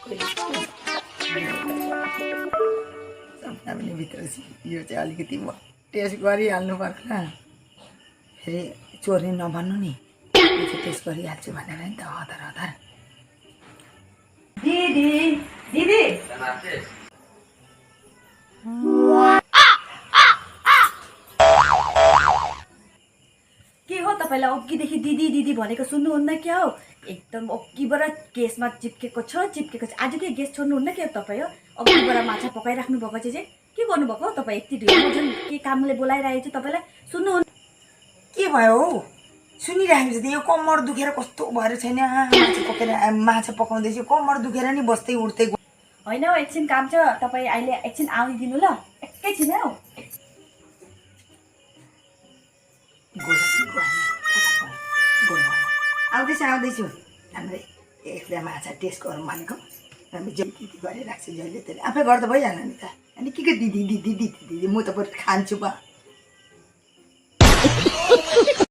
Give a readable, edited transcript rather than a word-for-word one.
सपना पनि भित्र यो चाहिँ अलिकति टेस्ट गरिहाल्नु पर्छ फेरि चोर्ने नभन्नु नि यो चाहिँ टेस्ट गरिहाल्छु भनेर नि त हतार हतार दिदी दिदी के हो तपाईँलाई अघिदेखि दिदी दिदी भनेको सुन्नुहुन्न क्या हो एकदम अघिबाट ग्यासमा चिप्केको छ आज के ग्यास छोड्नुहुन्न क्या तपाईँ हो अघिबाट माछा पकाइराख्नु भएको चाहिँ के गर्नुभएको हो तपाईँ यति ढिलो झन् के कामले बोलाइरहेको छु तपाईँलाई सुन्नुहुन्न के भयो हौ सुनिरहेको छ त यो कम्मर दुखेर कस्तो भएर छैन माछा पकाउँदैछु कम्मर दुखेर नि बस्दै उठ्दै होइन हौ एकछिन काम छ तपाईँ अहिले एकछिन आइदिनु ल एकैछिन हौ आउँदैछु हाम्रो एकलाई माछा टेस्ट गरौँ भनेको हामी जति गरिराख्छु जहिले त्यसले आफै गर्दा भइहाल्यो नि त अनि के दिदी दिदी दिदी दिदी म त बरु खान्छु पो